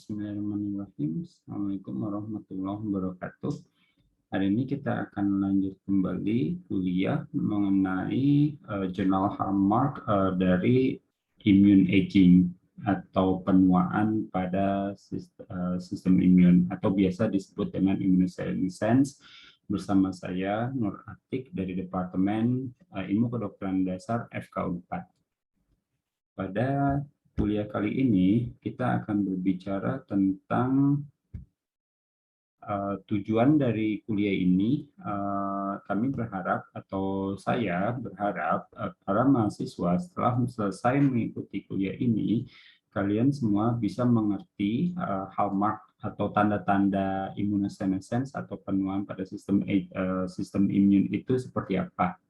Bismillahirrahmanirrahim. Assalamualaikum warahmatullahi wabarakatuh. Hari ini kita akan lanjut kembali kuliah mengenai jurnal hallmark dari immune aging atau penuaan pada sistem imun atau biasa disebut dengan immunosenescence. Bersama saya Nur Atik dari Departemen Ilmu Kedokteran Dasar FK4. Pada kuliah kali ini kita akan berbicara tentang tujuan dari kuliah ini. Kami berharap atau saya berharap para mahasiswa setelah selesai mengikuti kuliah ini, kalian semua bisa mengerti hallmark atau tanda-tanda immunosenescence atau penuaan pada sistem imun itu seperti apa.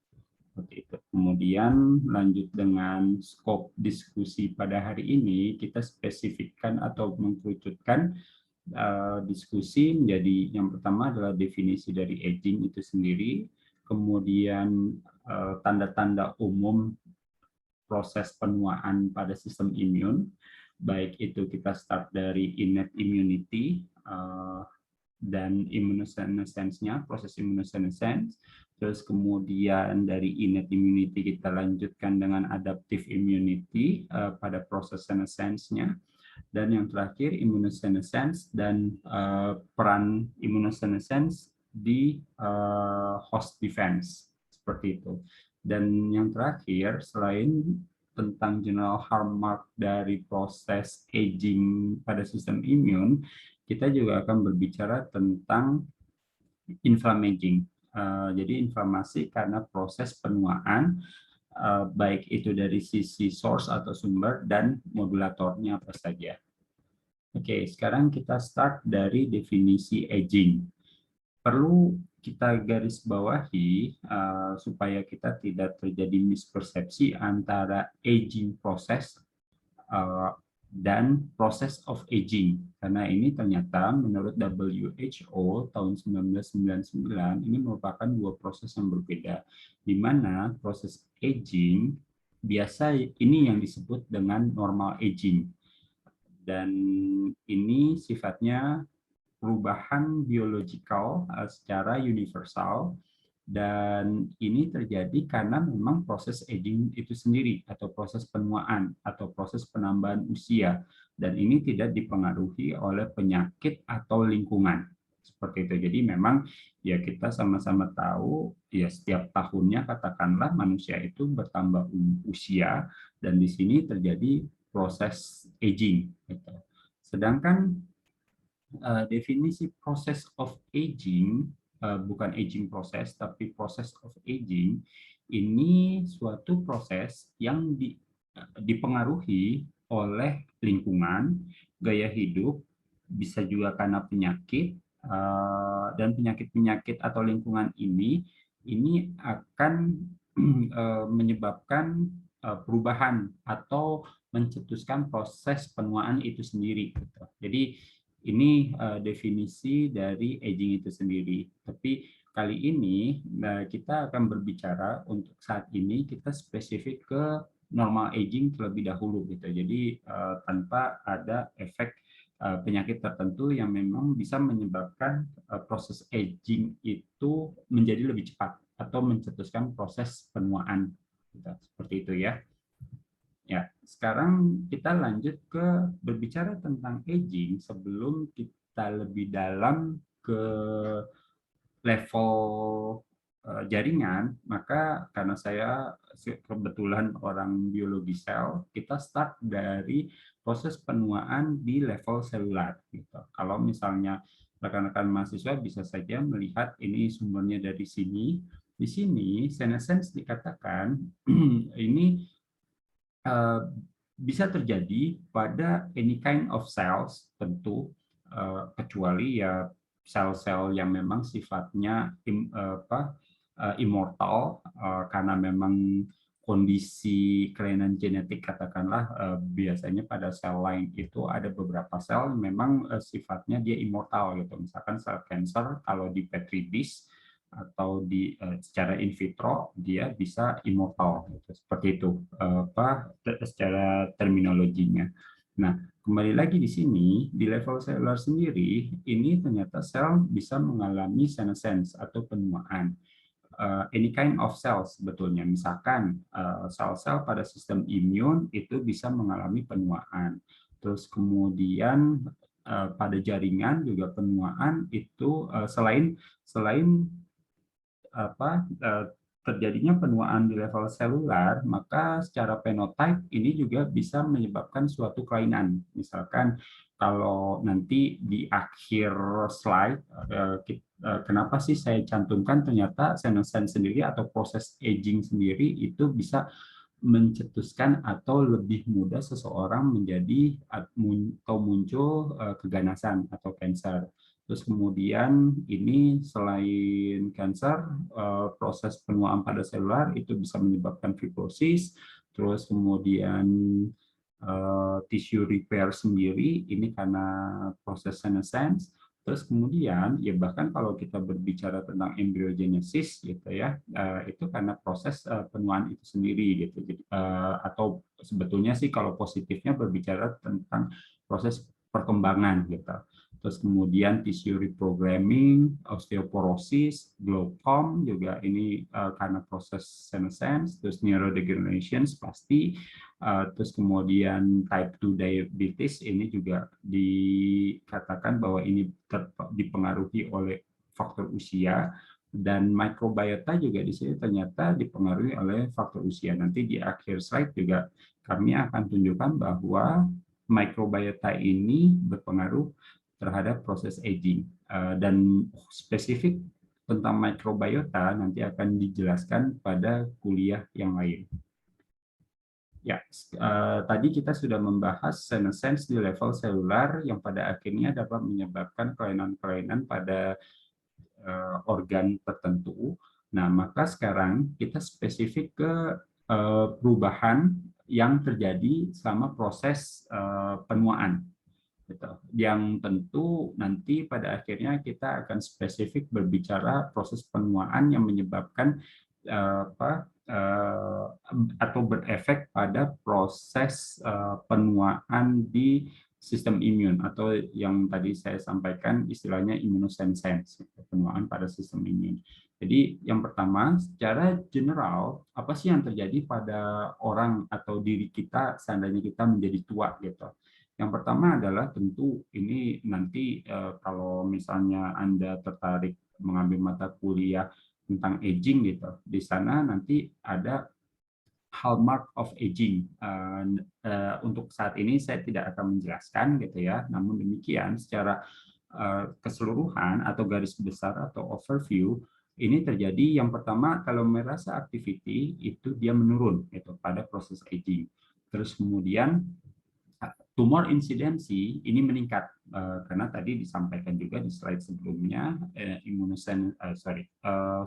Seperti itu. Kemudian lanjut dengan skop diskusi pada hari ini, kita spesifikkan atau mengkerucutkan diskusi menjadi yang pertama adalah definisi dari aging itu sendiri, kemudian tanda-tanda umum proses penuaan pada sistem imun, baik itu kita start dari innate immunity dan immunosenescence-nya, proses immunosenescence. Terus kemudian dari innate immunity kita lanjutkan dengan adaptive immunity pada proses senescence-nya. Dan yang terakhir immunosenescence dan peran immunosenescence di host defense, seperti itu. Dan yang terakhir, selain tentang general hallmark dari proses aging pada sistem imun, kita juga akan berbicara tentang inflammaging. Jadi inflamasi karena proses penuaan, baik itu dari sisi source atau sumber dan modulatornya apa saja. Oke, sekarang kita start dari definisi aging. Perlu kita garis bawahi supaya kita tidak terjadi mispersepsi antara aging proses dan proses of aging, karena ini ternyata menurut WHO tahun 1999 ini merupakan dua proses yang berbeda, di mana proses aging biasa ini yang disebut dengan normal aging, dan ini sifatnya perubahan biologikal secara universal. Dan ini terjadi karena memang proses aging itu sendiri atau proses penuaan atau proses penambahan usia, dan ini tidak dipengaruhi oleh penyakit atau lingkungan seperti itu. Jadi memang ya kita sama-sama tahu ya setiap tahunnya katakanlah manusia itu bertambah usia, dan di sini terjadi proses aging gitu. Sedangkan definisi proses of aging, bukan aging proses, tapi proses of aging, ini suatu proses yang dipengaruhi oleh lingkungan, gaya hidup, bisa juga karena penyakit, dan penyakit-penyakit atau lingkungan ini akan menyebabkan perubahan atau mencetuskan proses penuaan itu sendiri. Jadi ini definisi dari aging itu sendiri. Tapi kali ini kita akan berbicara untuk saat ini kita spesifik ke normal aging terlebih dahulu gitu. Jadi tanpa ada efek penyakit tertentu yang memang bisa menyebabkan proses aging itu menjadi lebih cepat atau mencetuskan proses penuaan. Gitu. Seperti itu ya. Ya, sekarang kita lanjut ke berbicara tentang aging. Sebelum kita lebih dalam ke level jaringan, maka karena saya kebetulan orang biologi sel, kita start dari proses penuaan di level selular. Gitu. Kalau misalnya rekan-rekan mahasiswa bisa saja melihat ini sumbernya dari sini. Di sini senescence dikatakan ini bisa terjadi pada any kind of cells tentu, kecuali ya sel-sel yang memang sifatnya immortal karena memang kondisi kelainan genetik katakanlah, biasanya pada sel lain itu ada beberapa sel memang sifatnya dia immortal gitu, misalkan sel cancer kalau di petri dish atau secara in vitro dia bisa immortal gitu. Seperti itu secara terminologinya. Nah, kembali lagi di sini, di level seluler sendiri, ini ternyata sel bisa mengalami senescence atau penuaan. Any kind of cells sebetulnya. Misalkan sel-sel pada sistem imun itu bisa mengalami penuaan. Terus kemudian pada jaringan juga penuaan itu selain selain apa terjadinya penuaan di level selular, maka secara phenotype ini juga bisa menyebabkan suatu kelainan. Misalkan kalau nanti di akhir slide, kenapa sih saya cantumkan ternyata senescence sendiri atau proses aging sendiri itu bisa mencetuskan atau lebih mudah seseorang menjadi atau muncul keganasan atau kanker. Terus kemudian ini selain kanker, proses penuaan pada selular itu bisa menyebabkan fibrosis, terus kemudian tissue repair sendiri ini karena proses senescence. Terus kemudian ya bahkan kalau kita berbicara tentang embryogenesis gitu ya, itu karena proses penuaan itu sendiri gitu. Jadi, atau sebetulnya sih kalau positifnya berbicara tentang proses perkembangan gitu. Terus kemudian tissue reprogramming, osteoporosis, glaucom juga ini karena proses senescence, terus neurodegeneration pasti, terus kemudian type 2 diabetes ini juga dikatakan bahwa ini dipengaruhi oleh faktor usia, dan microbiota juga di sini ternyata dipengaruhi oleh faktor usia. Nanti di akhir slide juga kami akan tunjukkan bahwa microbiota ini berpengaruh terhadap proses aging. Dan spesifik tentang microbiota nanti akan dijelaskan pada kuliah yang lain. Ya, tadi kita sudah membahas senescence di level selular yang pada akhirnya dapat menyebabkan kelainan-kelainan pada organ tertentu. Nah, maka sekarang kita spesifik ke perubahan yang terjadi selama proses penuaan. Gitu. Yang tentu nanti pada akhirnya kita akan spesifik berbicara proses penuaan yang menyebabkan atau berefek pada proses penuaan di sistem imun atau yang tadi saya sampaikan istilahnya immunosenescence, penuaan pada sistem imun. Jadi yang pertama, secara general apa sih yang terjadi pada orang atau diri kita seandainya kita menjadi tua gitu. Yang pertama adalah tentu ini nanti kalau misalnya Anda tertarik mengambil mata kuliah tentang aging gitu, di sana nanti ada hallmark of aging. Untuk saat ini saya tidak akan menjelaskan gitu ya, namun demikian secara keseluruhan atau garis besar atau overview ini terjadi yang pertama kalau merasa activity itu dia menurun gitu pada proses aging. Terus kemudian tumor insidensi ini meningkat karena tadi disampaikan juga di slide sebelumnya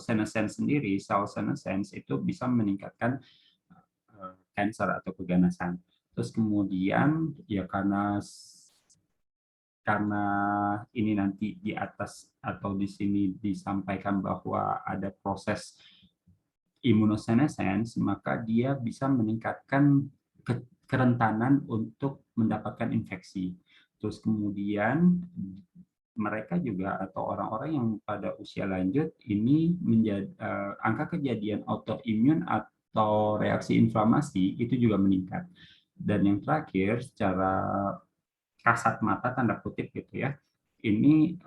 senescence sendiri, sel senescence itu bisa meningkatkan cancer atau keganasan. Terus kemudian ya karena ini nanti di atas atau di sini disampaikan bahwa ada proses immunosenescence, maka dia bisa meningkatkan kerentanan untuk mendapatkan infeksi. Terus kemudian mereka juga atau orang-orang yang pada usia lanjut ini menjadi angka kejadian autoimun atau reaksi inflamasi itu juga meningkat. Dan yang terakhir secara kasat mata tanda kutip gitu ya, ini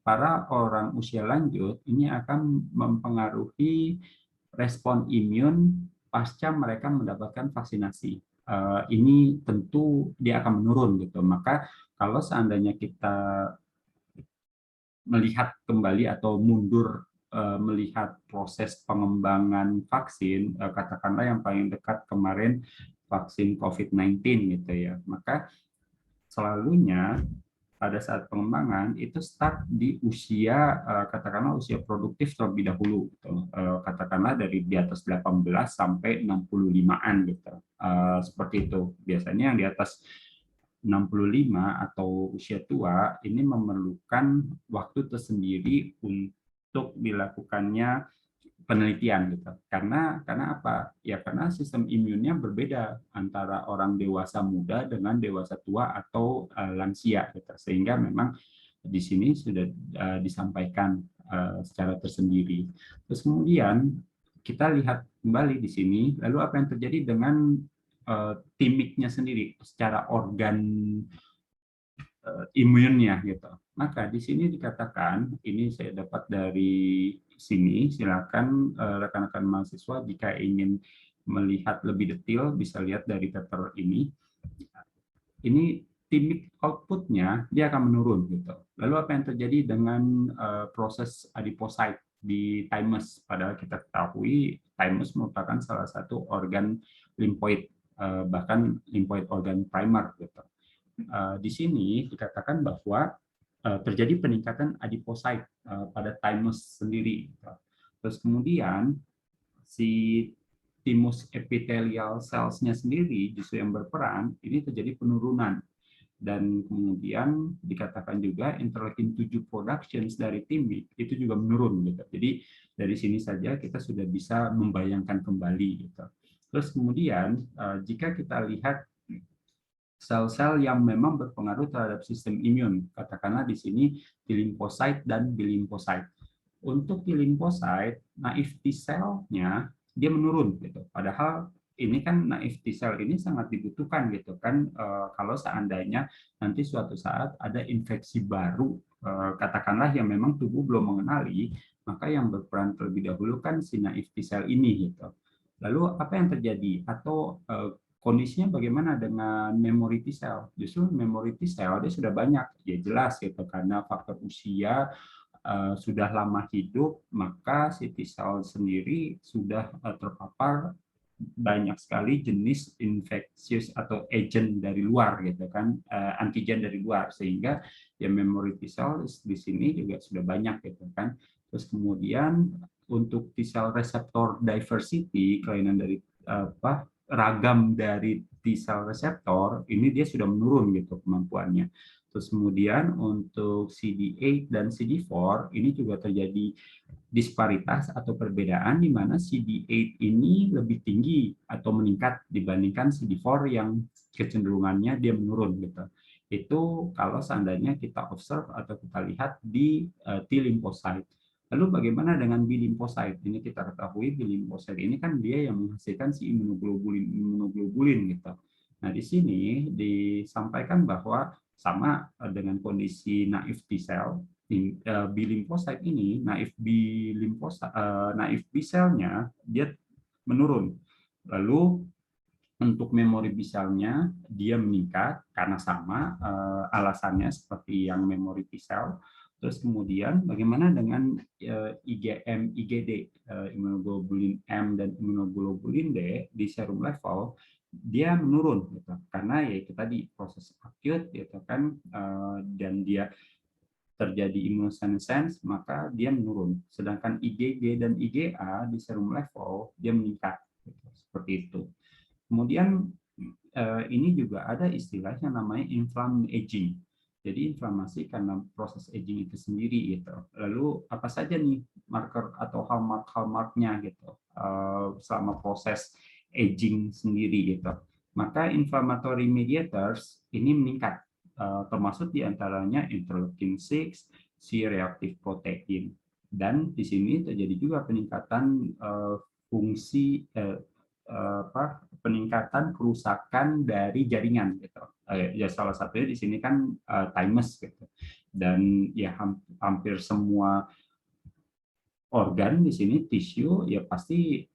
para orang usia lanjut ini akan mempengaruhi respon imun pasca mereka mendapatkan vaksinasi. Ini tentu dia akan menurun gitu. Maka kalau seandainya kita melihat kembali atau mundur melihat proses pengembangan vaksin, katakanlah yang paling dekat kemarin vaksin COVID-19 gitu ya, maka selalunya pada saat pengembangan itu start di usia katakanlah usia produktif terlebih dahulu gitu. Katakanlah dari di atas 18 sampai 65-an gitu. Seperti itu. Biasanya yang di atas 65 atau usia tua ini memerlukan waktu tersendiri untuk dilakukannya penelitian gitu. Karena apa? Ya karena sistem imunnya berbeda antara orang dewasa muda dengan dewasa tua atau lansia gitu. Sehingga memang di sini sudah disampaikan secara tersendiri. Terus kemudian kita lihat kembali di sini, lalu apa yang terjadi dengan timiknya sendiri secara organ imunnya gitu. Maka di sini dikatakan, ini saya dapat dari sini, silakan rekan-rekan mahasiswa jika ingin melihat lebih detail bisa lihat dari paper ini. Ini timik outputnya dia akan menurun gitu. Lalu apa yang terjadi dengan proses adiposit di thymus? Padahal kita ketahui thymus merupakan salah satu organ limfoid, bahkan limfoid organ primer gitu. Di sini dikatakan bahwa terjadi peningkatan adiposit pada thymus sendiri. Terus kemudian si thymus epithelial cells-nya sendiri justru yang berperan, ini terjadi penurunan. Dan kemudian dikatakan juga interleukin 7 productions dari timik itu juga menurun gitu. Jadi dari sini saja kita sudah bisa membayangkan kembali gitu. Terus kemudian jika kita lihat sel-sel yang memang berpengaruh terhadap sistem imun. Katakanlah di sini T limfosit dan B limfosit. Untuk T limfosit, naif T cell-nya dia menurun gitu. Padahal ini kan naif T cell ini sangat dibutuhkan gitu kan kalau seandainya nanti suatu saat ada infeksi baru katakanlah yang memang tubuh belum mengenali, maka yang berperan terlebih dahulu kan si naif T cell ini gitu. Lalu apa yang terjadi atau kondisinya bagaimana dengan memory T cell? Justru memory T cell dia sudah banyak, ya jelas gitu karena faktor usia sudah lama hidup, maka si T cell sendiri sudah terpapar banyak sekali jenis infeksius atau agent dari luar gitu kan, antigen dari luar sehingga ya memory T cell di sini juga sudah banyak gitu kan. Terus kemudian untuk T cell receptor diversity, kelainan dari ragam dari T cell reseptor ini dia sudah menurun gitu kemampuannya. Terus kemudian untuk CD8 dan CD4 ini juga terjadi disparitas atau perbedaan di mana CD8 ini lebih tinggi atau meningkat dibandingkan CD4 yang kecenderungannya dia menurun gitu. Itu kalau seandainya kita observe atau kita lihat di T lymphocyte. Lalu bagaimana dengan B lymphocyte? Ini kita ketahui B lymphocyte ini kan dia yang menghasilkan si imunoglobulin gitu. Nah, di sini disampaikan bahwa sama dengan kondisi naif T cell, B lymphocyte ini, naif B cell-nya dia menurun. Lalu untuk memori B cell-nya dia meningkat karena sama alasannya seperti yang memori T cell. Terus kemudian bagaimana dengan IgM, IgD, immunoglobulin M dan immunoglobulin D di serum level dia menurun gitu. Karena ya itu tadi proses akut gitu kan dan dia terjadi immunosenescence maka dia menurun. Sedangkan IgG dan IgA di serum level dia meningkat gitu. Seperti itu. Kemudian ini juga ada istilah yang namanya inflammatory aging. Jadi inflamasi karena proses aging itu sendiri gitu. Lalu apa saja nih marker atau hallmark-hallmarknya gitu selama proses aging sendiri gitu. Maka inflammatory mediators ini meningkat termasuk diantaranya interleukin 6, C-reactive protein. Dan di sini terjadi juga peningkatan fungsi peningkatan kerusakan dari jaringan gitu. Ya salah satunya di sini kan thymus gitu. Dan ya hampir semua organ di sini tisu ya pasti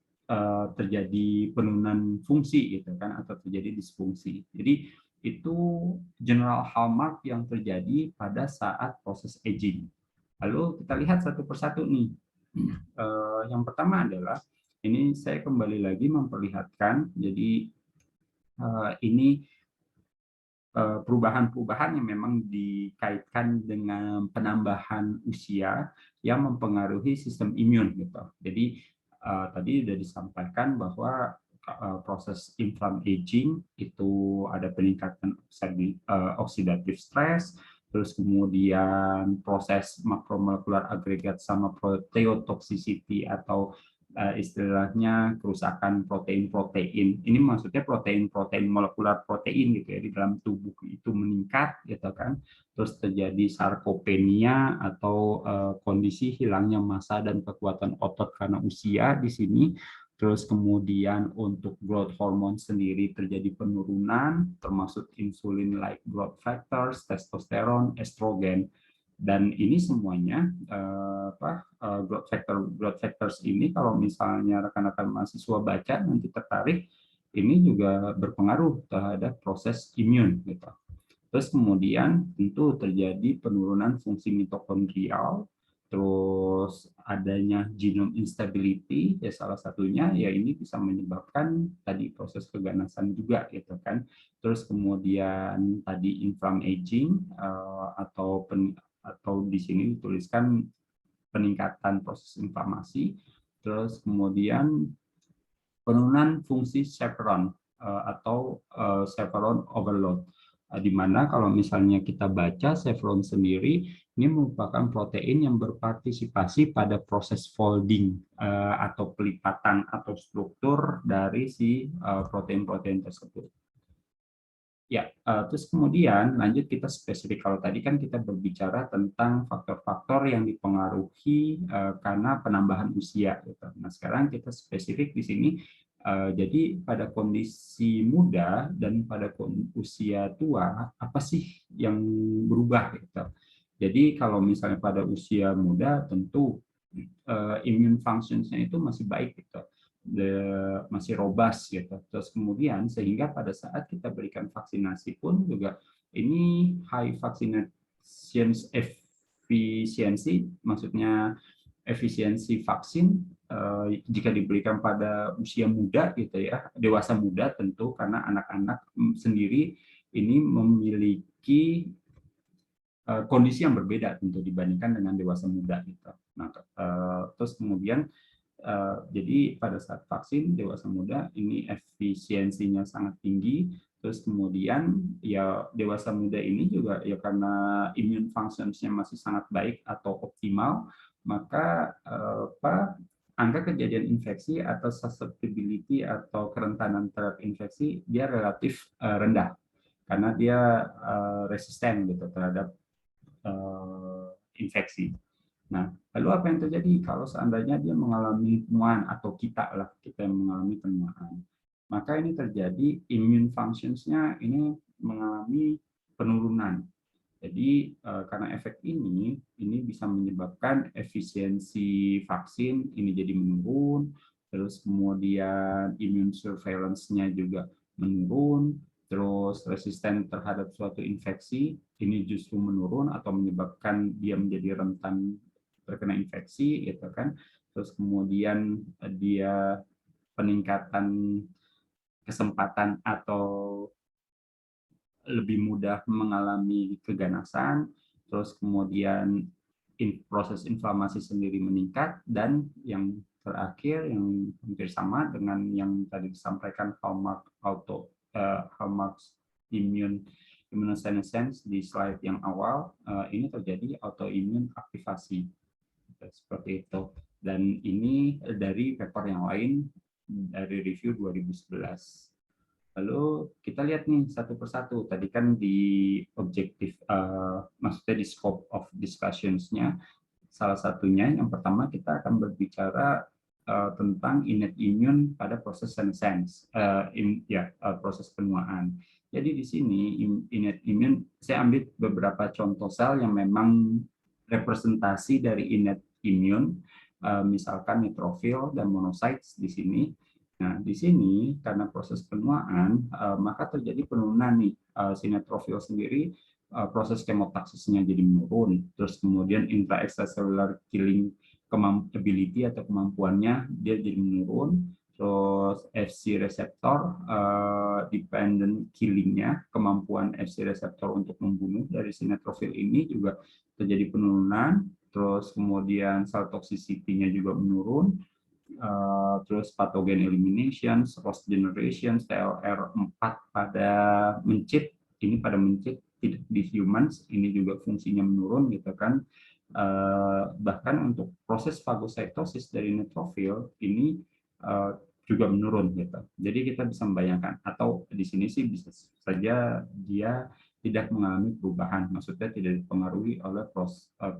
terjadi penurunan fungsi gitu kan atau terjadi disfungsi. Jadi itu general hallmark yang terjadi pada saat proses aging. Lalu kita lihat satu persatu nih. Yang pertama adalah ini saya kembali lagi memperlihatkan, jadi ini perubahan-perubahan yang memang dikaitkan dengan penambahan usia yang mempengaruhi sistem imun gitu. Jadi tadi sudah disampaikan bahwa proses inflammation aging itu ada peningkatan oxidative stress, terus kemudian proses makromolekular agregat sama proteotoxicity atau istilahnya kerusakan protein-protein. Ini maksudnya protein-protein molekular protein gitu ya di dalam tubuh itu meningkat gitu kan. Terus terjadi sarkopenia atau kondisi hilangnya massa dan kekuatan otot karena usia di sini. Terus kemudian untuk growth hormone sendiri terjadi penurunan, termasuk insulin like growth factors, testosteron, estrogen. Dan ini semuanya growth factors ini kalau misalnya rekan-rekan mahasiswa baca nanti tertarik, ini juga berpengaruh terhadap proses imun gitu. Terus kemudian tentu terjadi penurunan fungsi mitokondrial, terus adanya genome instability, ya salah satunya ya ini bisa menyebabkan tadi proses keganasan juga gitu kan. Terus kemudian tadi inflammaging atau di sini dituliskan peningkatan proses inflamasi, terus kemudian penurunan fungsi chaperone atau chaperone overload, di mana kalau misalnya kita baca chevron sendiri ini merupakan protein yang berpartisipasi pada proses folding atau pelipatan atau struktur dari si protein-protein tersebut. Ya, terus kemudian lanjut kita spesifik. Kalau tadi kan kita berbicara tentang faktor-faktor yang dipengaruhi karena penambahan usia. Gitu. Nah, sekarang kita spesifik di sini. Jadi pada kondisi muda dan pada usia tua, apa sih yang berubah? Gitu. Jadi kalau misalnya pada usia muda, tentu immune functions-nya itu masih baik. Gitu. Masih robust gitu. Terus kemudian sehingga pada saat kita berikan vaksinasi pun juga ini high vaccination efficiency, maksudnya efisiensi vaksin jika diberikan pada usia muda gitu ya, dewasa muda tentu karena anak-anak sendiri ini memiliki kondisi yang berbeda tentu dibandingkan dengan dewasa muda gitu. Nah, terus kemudian jadi pada saat vaksin dewasa muda ini efisiensinya sangat tinggi, terus kemudian ya dewasa muda ini juga ya karena immune functions-nya masih sangat baik atau optimal, maka angka kejadian infeksi atau susceptibility atau kerentanan terhadap infeksi dia relatif rendah karena dia resisten gitu terhadap infeksi. Nah, lalu apa yang terjadi kalau seandainya dia mengalami penuaan atau kita yang mengalami penuaan? Maka ini terjadi immune functions-nya ini mengalami penurunan. Jadi karena efek ini bisa menyebabkan efisiensi vaksin ini jadi menurun, terus kemudian immune surveillance-nya juga menurun, terus resisten terhadap suatu infeksi ini justru menurun atau menyebabkan dia menjadi rentan terkena infeksi gitu kan. Terus kemudian dia peningkatan kesempatan atau lebih mudah mengalami keganasan, terus kemudian proses inflamasi sendiri meningkat, dan yang terakhir yang hampir sama dengan yang tadi disampaikan hallmark immunosenescence di slide yang awal, ini terjadi autoimmune aktivasi seperti itu. Dan ini dari paper yang lain dari review 2011. Lalu kita lihat nih satu persatu. Tadi kan di objektif, maksudnya di scope of discussions-nya, salah satunya yang pertama kita akan berbicara tentang innate immune pada proses senescence, proses penuaan. Jadi di sini innate immune, saya ambil beberapa contoh sel yang memang representasi dari innate immune, misalkan neutrophil dan monocytes di sini. Nah, di sini karena proses penuaan, maka terjadi penurunan nih si neutrophil sendiri, proses kemotaksisnya jadi menurun, terus kemudian intraextracellular killing ability atau kemampuannya dia jadi menurun, terus FC reseptor dependent killingnya, kemampuan FC reseptor untuk membunuh dari si neutrophil ini juga terjadi penurunan, terus kemudian cell toxicity-nya juga menurun. Terus pathogen elimination, loss generation, TLR4 pada mencit, ini pada mencit tidak di humans, ini juga fungsinya menurun gitu kan. Bahkan untuk proses fagositosis dari neutrofil ini juga menurun gitu. Jadi kita bisa membayangkan, atau di sini sih bisa saja dia tidak mengalami perubahan, maksudnya tidak dipengaruhi oleh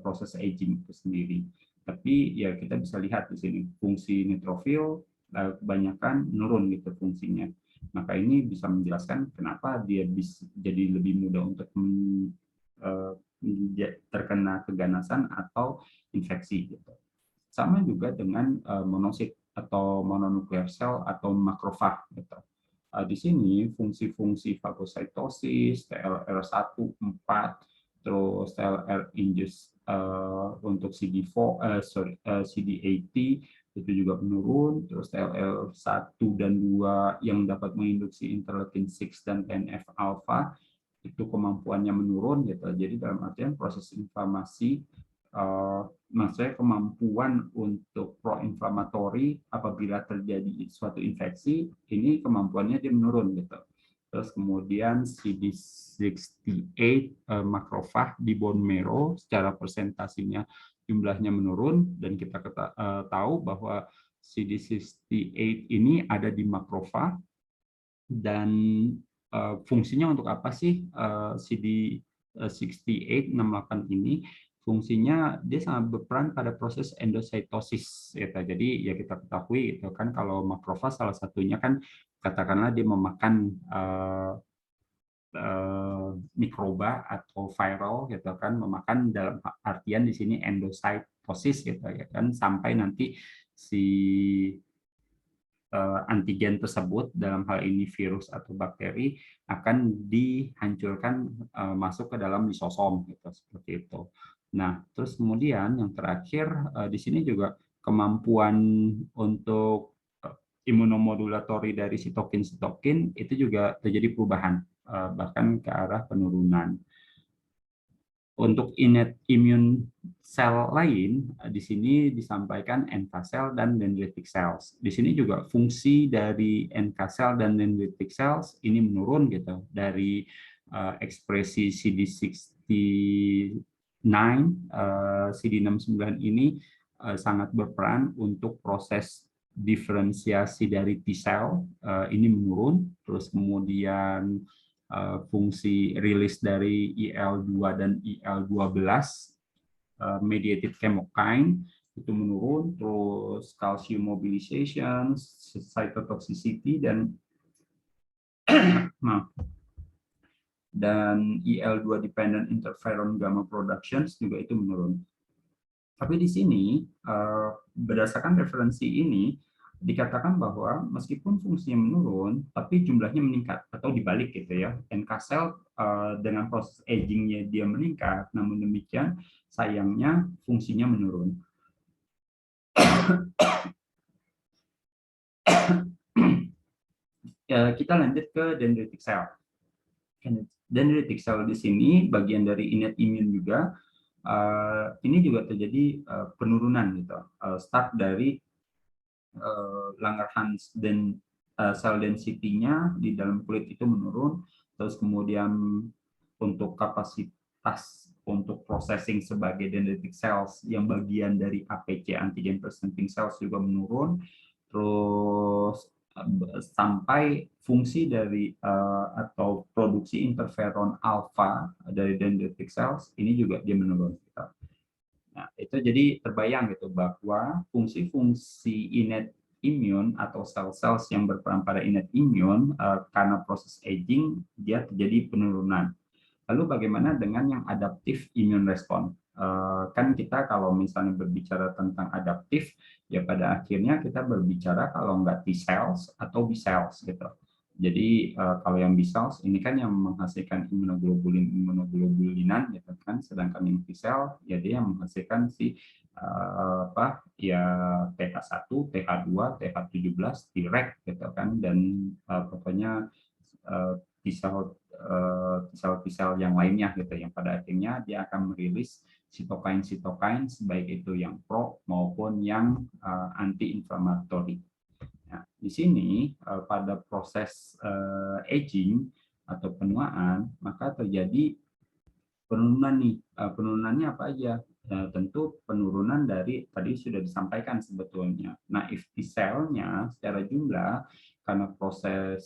proses aging itu sendiri. Tapi ya kita bisa lihat di sini fungsi neutrofil kebanyakan menurun gitu fungsinya. Maka ini bisa menjelaskan kenapa dia bisa jadi lebih mudah untuk terkena keganasan atau infeksi gitu. Sama juga dengan monosit atau mononuklear cell atau makrofag gitu. Di sini fungsi-fungsi fagositosis, TLR1, 4, terus TLR induce untuk CD80 itu juga menurun, terus TLR1 dan 2 yang dapat menginduksi interleukin 6 dan TNF alpha itu kemampuannya menurun gitu. Jadi dalam artian proses inflamasi, maksudnya kemampuan untuk proinflamatori apabila terjadi suatu infeksi, ini kemampuannya dia menurun gitu. Terus kemudian CD68 makrofag di bone marrow secara persentasinya jumlahnya menurun, dan kita tahu bahwa CD68 ini ada di makrofag, dan fungsinya untuk apa sih CD68 ini? Fungsinya dia sangat berperan pada proses endositosis. Ya. Jadi ya kita ketahui itu kan kalau makrofag salah satunya kan katakanlah dia memakan mikroba atau viral gitu kan, memakan dalam artian di sini endositosis gitu ya kan, sampai nanti si antigen tersebut dalam hal ini virus atau bakteri akan dihancurkan masuk ke dalam lisosom gitu, seperti itu. Nah, terus kemudian yang terakhir di sini juga kemampuan untuk imunomodulatori dari sitokin itu juga terjadi perubahan, bahkan ke arah penurunan. Untuk innate immune cell lain, di sini disampaikan NK cell dan dendritic cells. Di sini juga fungsi dari NK cell dan dendritic cells ini menurun gitu dari ekspresi CD69, CD69 ini sangat berperan untuk proses diferensiasi dari T cell ini menurun, terus kemudian fungsi rilis dari IL-2 dan IL-12 mediated chemokine itu menurun, terus calcium mobilization, cytotoxicity, dan IL-2 dependent interferon gamma productions juga itu menurun. Tapi di sini berdasarkan referensi ini dikatakan bahwa meskipun fungsinya menurun, tapi jumlahnya meningkat, atau dibalik gitu ya. NK cell dengan proses agingnya dia meningkat, namun demikian sayangnya fungsinya menurun. Kita lanjut ke dendritic cell. Dendritic cell di sini bagian dari innate immune juga. Ini juga terjadi penurunan gitu. Start dari Langerhans dan cell density-nya di dalam kulit itu menurun, terus kemudian untuk kapasitas untuk processing sebagai dendritic cells yang bagian dari APC antigen presenting cells juga menurun, terus sampai fungsi dari atau produksi interferon alpha dari dendritic cells ini juga dia menurun. Nah, itu jadi terbayang gitu bahwa fungsi-fungsi innate immune atau sel-sel yang berperan pada innate immune karena proses aging dia terjadi penurunan. Lalu bagaimana dengan yang adaptive immune response? Kan kita kalau misalnya berbicara tentang adaptif, ya pada akhirnya kita berbicara kalau nggak T cells atau B cells gitu. Jadi kalau yang B cells ini kan yang menghasilkan imunoglobulinan gitu kan, sedangkan yang T cell ya dia yang menghasilkan si ya TH1, TH2, TH17, Treg gitu kan, dan pokoknya T-cell yang lainnya gitu, yang pada akhirnya dia akan merilis sitokain-sitokain baik itu yang pro maupun yang anti-inflammatori. Nah, di sini pada proses aging atau penuaan maka terjadi penurunan nih. Penurunannya apa aja? tentu penurunan dari tadi sudah disampaikan sebetulnya. Naïve T-cell-nya secara jumlah karena proses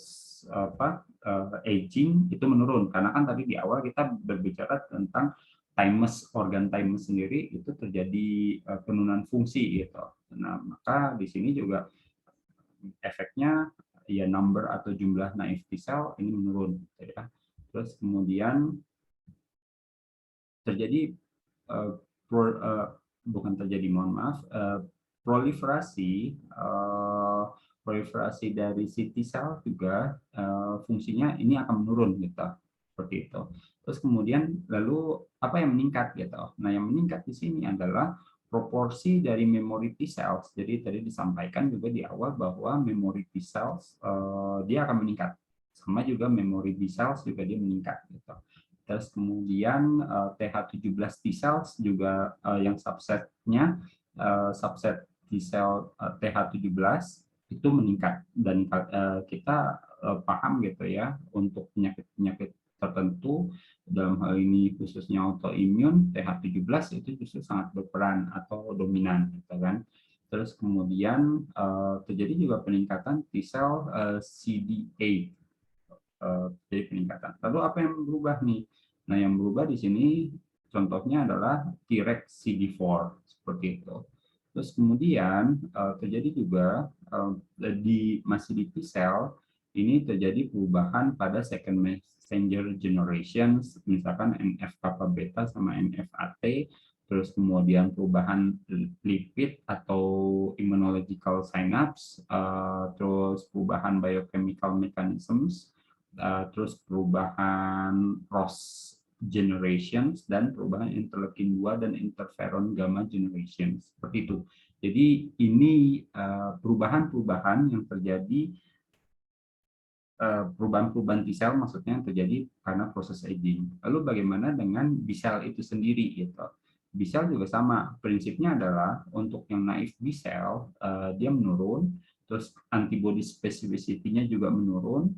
aging itu menurun, karena kan tadi di awal kita berbicara tentang thymus, organ thymus sendiri itu terjadi penurunan fungsi gitu. Nah, maka di sini juga efeknya ya number atau jumlah naïve T-cell ini menurun gitu ya. Terus kemudian terjadi uh, pro, uh, bukan terjadi, mohon maaf, proliferasi proliferasi dari si T-cell juga fungsinya ini akan menurun gitu, seperti itu. Terus kemudian lalu apa yang meningkat gitu? Nah, yang meningkat di sini adalah proporsi dari memory T-cells. Jadi tadi disampaikan juga di awal bahwa memory T-cells dia akan meningkat, sama juga memory B-cells juga dia meningkat gitu. Terus kemudian TH17 T-cells juga yang subsetnya subset T-cell TH17 itu meningkat, dan kita paham gitu ya, untuk penyakit-penyakit tertentu dalam hal ini khususnya autoimun, TH17 itu justru sangat berperan atau dominan gitu kan. Terus kemudian terjadi juga peningkatan T-cell CD8, jadi peningkatan. Lalu apa yang berubah nih? Nah, yang berubah di sini contohnya adalah T-Rex CD4 seperti itu. Terus kemudian terjadi juga masih di T-cell ini terjadi perubahan pada second messenger generations, misalkan NF-kappa beta sama NF-AT, terus kemudian perubahan lipid atau immunological synapse, terus perubahan biochemical mechanisms, terus perubahan ROS generations, dan perubahan interleukin 2 dan interferon gamma generations, seperti itu. Jadi ini perubahan-perubahan yang terjadi, perubahan-perubahan T-cell maksudnya yang terjadi karena proses aging. Lalu bagaimana dengan B-cell itu sendiri gitu? B-cell juga sama, prinsipnya adalah untuk yang naïve B-cell dia menurun, terus antibody specificity-nya juga menurun,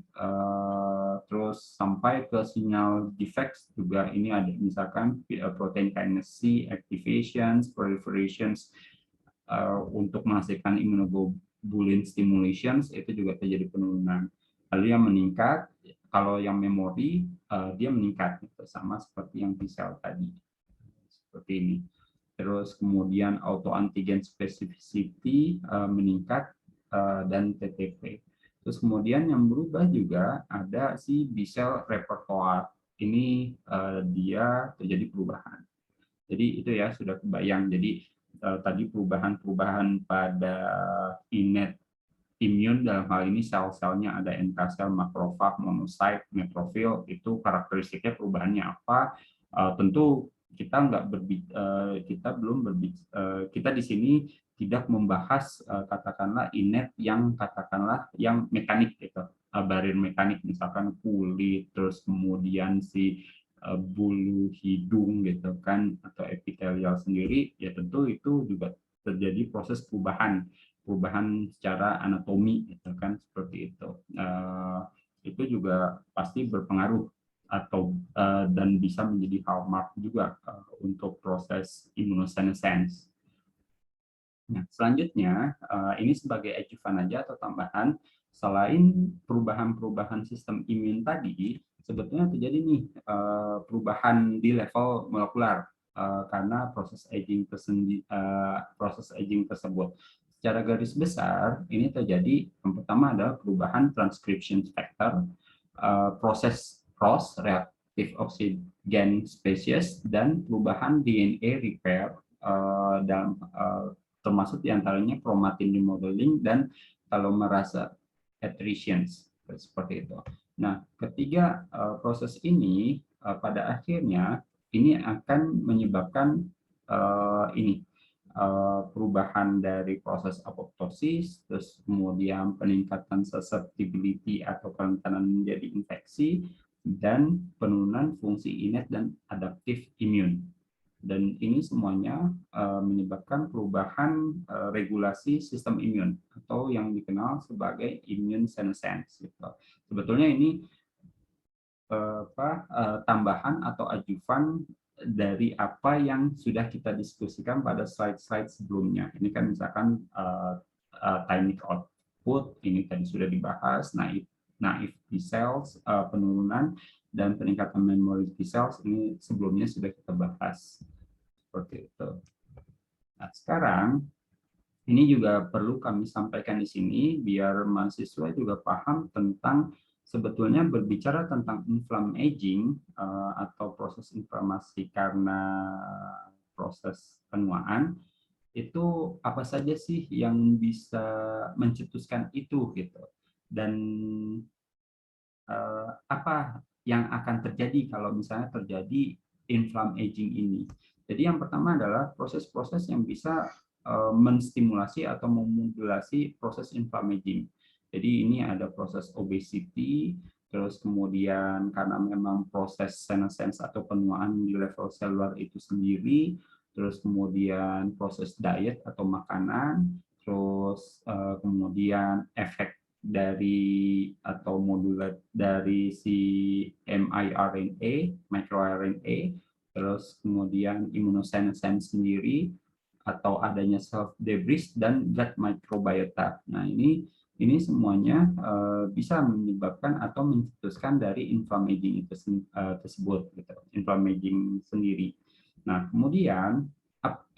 terus sampai ke sinyal defects juga ini ada, misalkan protein kinase C activations, proliferations untuk menghasilkan immunoglobulin stimulations itu juga terjadi penurunan. Lalu yang meningkat, kalau yang memori dia meningkat gitu, sama seperti yang T-cell tadi, seperti ini. Terus kemudian autoantigen specificity meningkat dan TTP. Terus kemudian yang berubah juga ada si B-cell repertoire. Ini dia terjadi perubahan. Jadi itu ya sudah kebayang. Jadi tadi perubahan-perubahan pada innate imun dalam hal ini sel-selnya ada NK sel, makrofag, monosit, neutrofil, itu karakteristiknya perubahannya apa? Tentu kita nggak kita belum kita di sini tidak membahas katakanlah innate yang katakanlah yang mekanik gitu, barrier mekanik misalkan kulit, terus kemudian si bulu hidung gitu kan, atau epitelial sendiri, ya tentu itu juga terjadi proses perubahan secara anatomi gitu kan, seperti itu. Itu juga pasti berpengaruh atau dan bisa menjadi hallmark juga untuk proses immunosenescence. Nah, selanjutnya ini sebagai adjuvan aja atau tambahan, selain perubahan-perubahan sistem imun tadi, sebetulnya terjadi nih perubahan di level molekular karena proses aging tersebut. Secara garis besar ini terjadi, yang pertama adalah perubahan transcription factor, proses cross reactive oxygen species, dan perubahan DNA repair dalam termasuk diantaranya chromatin remodeling dan telomerase attritions, seperti itu. Nah, ketiga proses ini pada akhirnya ini akan menyebabkan perubahan dari proses apoptosis, terus kemudian peningkatan susceptibility atau kerentanan menjadi infeksi, dan penurunan fungsi innate dan adaptif imun. Dan ini semuanya menyebabkan perubahan regulasi sistem imun atau yang dikenal sebagai immune senescence. Gitu. Sebetulnya ini tambahan atau adjuvan dari apa yang sudah kita diskusikan pada slide-slide sebelumnya. Ini kan misalkan thymic output, ini tadi sudah dibahas, naïve T cells, penurunan, dan peningkatan memory T cells, ini sebelumnya sudah kita bahas. Seperti itu. Nah, sekarang ini juga perlu kami sampaikan di sini biar mahasiswa juga paham tentang sebetulnya berbicara tentang inflammaging atau proses inflamasi karena proses penuaan itu apa saja sih yang bisa mencetuskan itu gitu, dan apa yang akan terjadi kalau misalnya terjadi inflammaging ini. Jadi yang pertama adalah proses-proses yang bisa menstimulasi atau memodulasi proses inflammaging. Jadi ini ada proses obesity, terus kemudian karena memang proses senescence atau penuaan di level seluler itu sendiri, terus kemudian proses diet atau makanan, terus kemudian efek dari atau modulat dari si miRNA, microRNA, terus kemudian immunosenescence sendiri atau adanya self debris dan gut microbiota. Nah, ini semuanya bisa menyebabkan atau mencetuskan dari inflammaging itu tersebut gitu, inflammaging sendiri. Nah, kemudian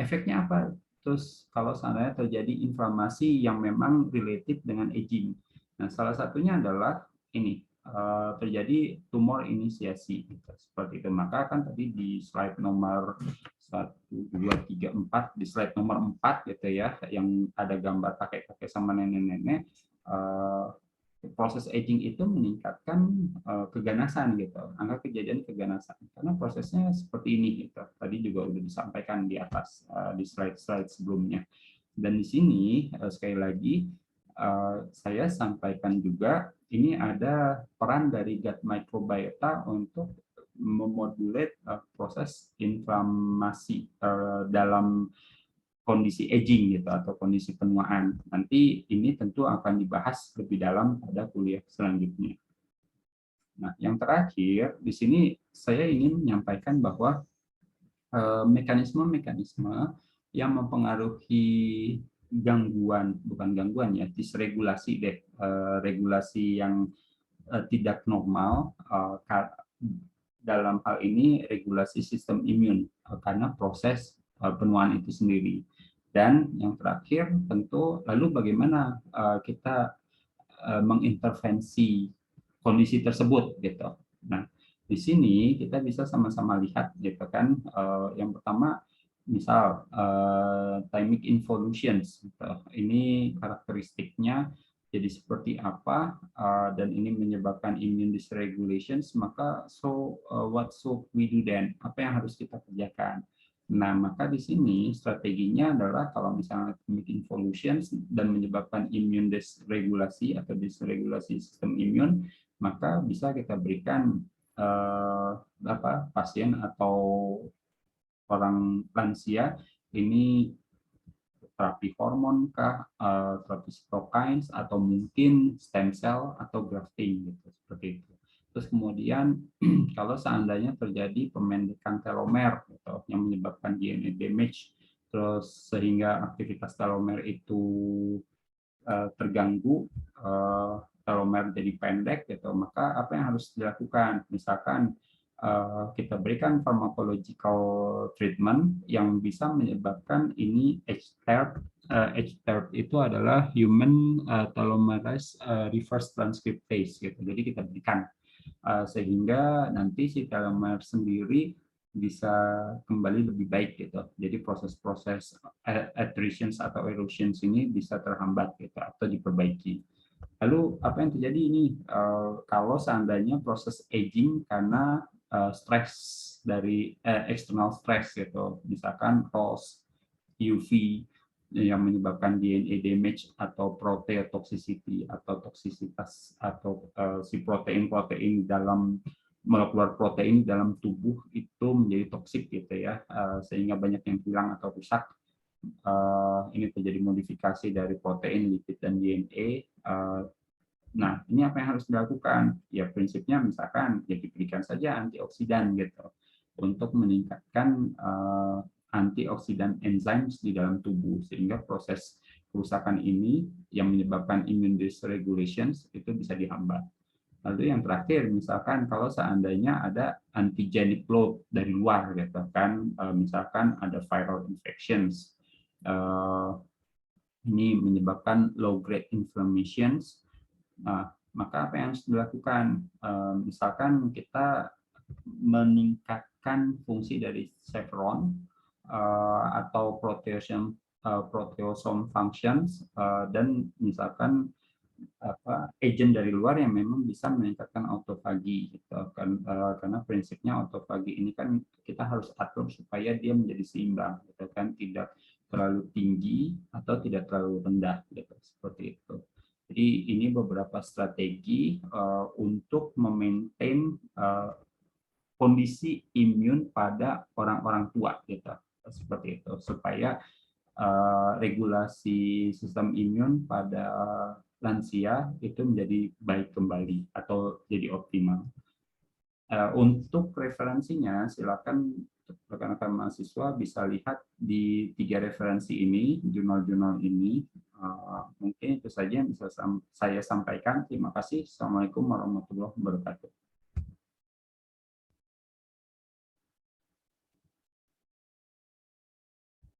efeknya apa? Terus kalau seandainya terjadi inflamasi yang memang related dengan aging. Nah, salah satunya adalah ini terjadi tumor inisiasi gitu. Seperti itu. Maka kan tadi di slide nomor 1, 2, 3, 4, di slide nomor 4 gitu ya, yang ada gambar kakek-kakek sama nenek-nenek, proses aging itu meningkatkan keganasan gitu, angka kejadian keganasan karena prosesnya seperti ini gitu. Tadi juga udah disampaikan di atas di slide-slide sebelumnya. Dan di sini sekali lagi saya sampaikan juga ini ada peran dari gut microbiota untuk memodulate proses inflamasi dalam kondisi aging gitu atau kondisi penuaan. Nanti ini tentu akan dibahas lebih dalam pada kuliah selanjutnya. Nah, yang terakhir di sini saya ingin menyampaikan bahwa mekanisme-mekanisme yang mempengaruhi gangguan, bukan gangguan ya, disregulasi deh, regulasi yang tidak normal dalam hal ini regulasi sistem imun karena proses penuaan itu sendiri. Dan yang terakhir tentu lalu bagaimana kita mengintervensi kondisi tersebut gitu. Nah, di sini kita bisa sama-sama lihat gitu kan. Yang pertama misal thymic involutions gitu. Ini karakteristiknya jadi seperti apa dan ini menyebabkan immune dysregulations, maka what should we do then? Apa yang harus kita kerjakan? Nah, maka di sini strateginya adalah kalau misalnya thymic involutions dan menyebabkan immune dysregulasi atau dysregulasi sistem imun, maka bisa kita berikan pasien atau orang lansia ini terapi hormon kah, terapi cytokines atau mungkin stem cell atau grafting gitu seperti itu. Terus kemudian kalau seandainya terjadi pemendekan telomer gitu, yang menyebabkan DNA damage, terus sehingga aktivitas telomer itu terganggu, telomer jadi pendek gitu, maka apa yang harus dilakukan? Misalkan kita berikan pharmacological treatment yang bisa menyebabkan ini HTERT. HTERT itu adalah human telomerase reverse transcriptase gitu. Jadi kita berikan sehingga nanti si telomer sendiri bisa kembali lebih baik gitu. Jadi proses-proses attritions atau erosions ini bisa terhambat gitu atau diperbaiki. Lalu apa yang terjadi ini kalau seandainya proses aging karena stres dari external stress gitu, misalkan ROS, UV yang menyebabkan DNA damage atau proteotoxicity atau toksisitas atau si protein-protein dalam molekular protein dalam tubuh itu menjadi toksik gitu ya, sehingga banyak yang hilang atau rusak. Ini terjadi modifikasi dari protein, lipid, dan DNA. Nah, ini apa yang harus dilakukan? Ya prinsipnya misalkan ya diberikan saja antioksidan gitu. untuk meningkatkan antioksidan enzim di dalam tubuh, sehingga proses kerusakan ini yang menyebabkan immune dysregulation itu bisa dihambat. Lalu yang terakhir, misalkan kalau seandainya ada antigenic load dari luar, gitu kan, misalkan ada viral infections, ini menyebabkan low grade inflammations. Nah, maka apa yang harus dilakukan? Misalkan kita meningkatkan fungsi dari chevron atau proteasome functions, dan misalkan agent dari luar yang memang bisa meningkatkan autofagi, gitu kan. Karena prinsipnya autofagi ini kan kita harus atur supaya dia menjadi seimbang, gitu kan, tidak terlalu tinggi atau tidak terlalu rendah, gitu, seperti itu. Jadi ini beberapa strategi untuk memaintain kondisi imun pada orang-orang tua, gitu, seperti itu, supaya regulasi sistem imun pada lansia itu menjadi baik kembali atau jadi optimal. Untuk referensinya, silakan rekan-rekan mahasiswa bisa lihat di 3 referensi ini, jurnal-jurnal ini. Mungkin itu saja yang bisa saya sampaikan. Terima kasih. Assalamualaikum warahmatullahi wabarakatuh.